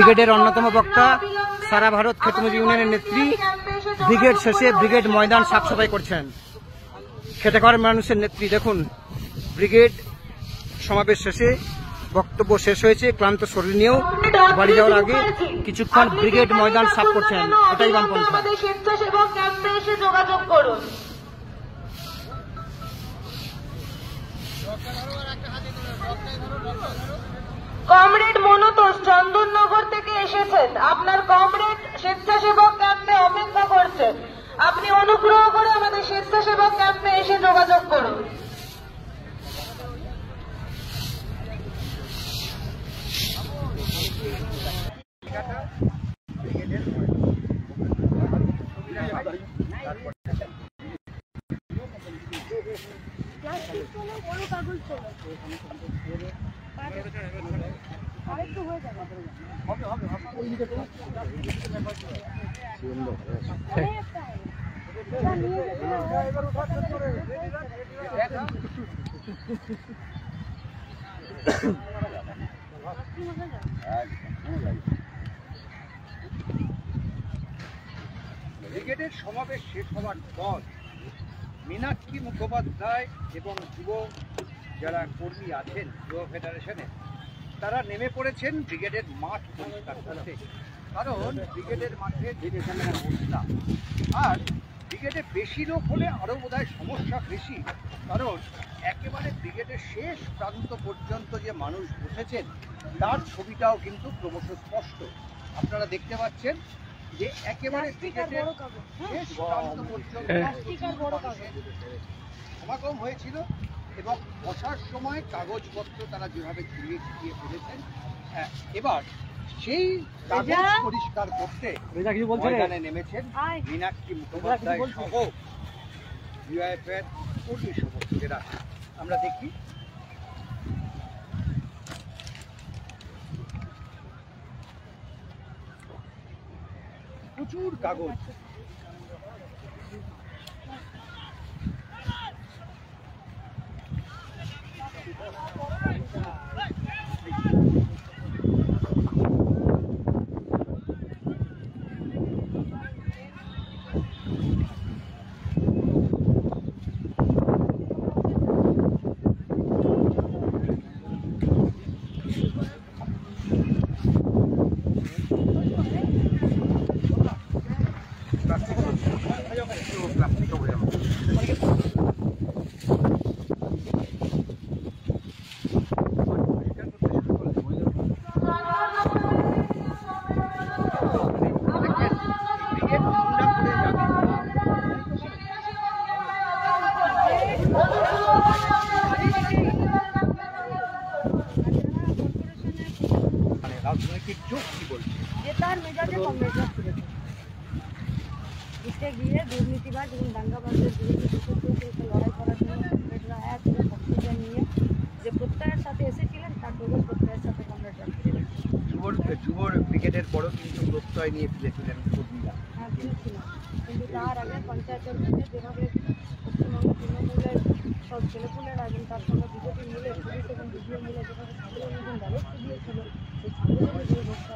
ব্রিগেডের অন্যতম বক্তা, সারা ভারত খেতমজুর ইউনিয়নের নেত্রী, ব্রিগেড শেষে ব্রিগেড ময়দান সাফ সাফাই করছেন। খেটে খাওয়ার মানুষের নেত্রী। দেখুন, ব্রিগেড সমাবেশ শেষে বক্তব্য শেষ হয়েছে, ক্লান্ত শরীর নিয়েও বাড়ি যাওয়ার আগে কিছুক্ষণ ব্রিগেড ময়দান সাফ করছেন। এটাই বামপন্থা। স্বেচ্ছাসেবক ক্যাম্পে এসে যোগাযোগ করুন। কমরেড মনোতোষ চন্দননগর থেকে এসেছেন। আপনার কমরেড স্বেচ্ছাসেবক ক্যাম্পে অপেক্ষা করছেন। আপনি অনুগ্রহ করে আমাদের স্বেচ্ছাসেবক ক্যাম্পে এসে যোগাযোগ করুন। ব্রিগেডের সমাবেশ শেষ হওয়ার পর মীনাক্ষী মুখোপাধ্যায় এবং যুব যারা কর্মী আছেন যুব ফেডারেশনের, তারা নেমে পড়েছেন ব্রিগেডের মাঠ পরিষ্কার করতে। কারণ ব্রিগেডের মাঠে যেখানে অবস্থা, আর ব্রিগেডে বেশি লোক হলে আরও বোধহয় সমস্যা বেশি। কারণ একেবারে ব্রিগেডের শেষ প্রান্ত পর্যন্ত যে মানুষ বসেছেন তার ছবিটাও কিন্তু ক্রমশ স্পষ্ট। আপনারা দেখতে পাচ্ছেন যে একেবারে ব্রিগেডের শেষ প্রান্ত পর্যন্ত সমাগম হয়েছিল এবং বসার সময় কাগজপত্র তারা যেভাবে ঝুলিয়ে ছিটিয়ে ফেলেছেন, এবার সেই কাগজ পরিষ্কার করতে ময়দানে নেমেছেন মীনাক্ষী মুখোপাধ্যায় সহ ডিওয়াইএফের কর্মী সমর্থকেরা। আমরা দেখি প্রচুর কাগজ। রাজনৈতিক চোখ কি বলছে যে তার মেজাজে কম মেজাজ করেছে, গিয়ে দুর্নীতিবাজ এবং দাঙ্গাবাজদের বিরুদ্ধে লড়াই করার জন্য কমরেডরা এক বক্তব্য নিয়ে যে প্রত্যয়ের সাথে এসেছিলেন তার ডবল প্রত্যয়ের সাথে কমরেডরা ফিরে গেছে। যুব ব্রিগেডের বড় কিন্তু প্রত্যয় নিয়ে ফিরেছিলেন কর্মীরা। হ্যাঁ, ফিরেছিলেন, কিন্তু তার আগে পঞ্চায়েতের মধ্যে যেভাবে পশ্চিমবঙ্গ তৃণমূলের সব ছেলেপুলেরা এবং তার সঙ্গে বিজেপি মিলে পুলিশ এবং বিডিও মিলে যেভাবে ছাত্রের মতন ব্যবস্থা দিয়েছিল, সেই ছাত্রের যে ব্যবস্থা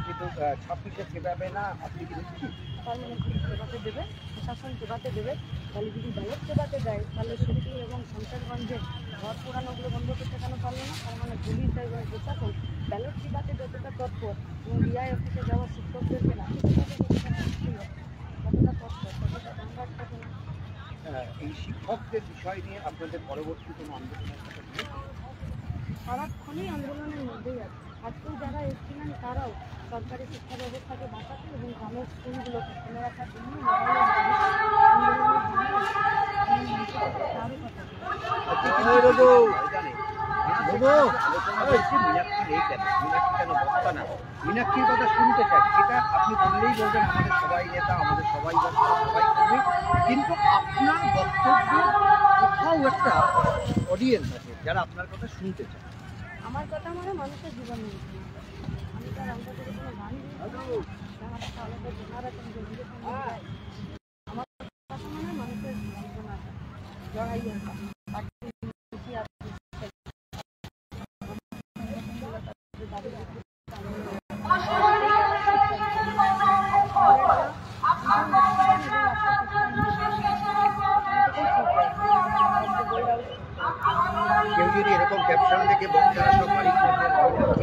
কিন্তু ছাত্রীকে সেভাবে না আপনি কি দেখছেন পার্লামেন্ট সেবাতে দেবে, প্রশাসন সেবাতে দেবে। তাহলে যদি ব্যালট সেবাতে দেয় তাহলে শিল্পী এবং শামশেরগঞ্জে ঘর পোড়ানোগুলো বন্ধ করতে কেন পারলো না? তার মানে পুলিশ এবং প্রশাসন ব্যালট সেবাতে যতটা তৎপর এবং ডিআই অফিসে যাওয়া শিক্ষকদেরকে রাখি কতটা তৎপর, ততটা দাঙ্গার থাকে না। এই শিক্ষকদের বিষয় নিয়ে আপনাদের পরবর্তী কোনো আন্দোলনের সাথে সারাক্ষণই আন্দোলনের মধ্যেই আছে। আজকেও যারা এসেছিলেন তারাও সরকারি শিক্ষা ব্যবস্থাকে বাঁচাতে এবং গ্রামের স্কুলগুলোকে খুলে রাখার জন্য মীনাক্ষীর কথা শুনতে চাই, সেটা আপনি বললেই বলবেন আমাদের সবাই নেতা, আমাদের সবাই সবাই করবে, কিন্তু আপনার বক্তব্য কোথাও একটা অডিয়েন্স আছে যারা আপনার কথা শুনতে চায়। আমার কথা মানে মানুষের জীবন নিয়ে, আমি তার আমরা কোনো গান আমার একটা আলাদা জেনারেশন আমার কথা মানে মানুষের যন্ত্রণা লড়াই যদি এরকম ক্যাপশন দেখে বাচ্চারা সব বাড়ি করবে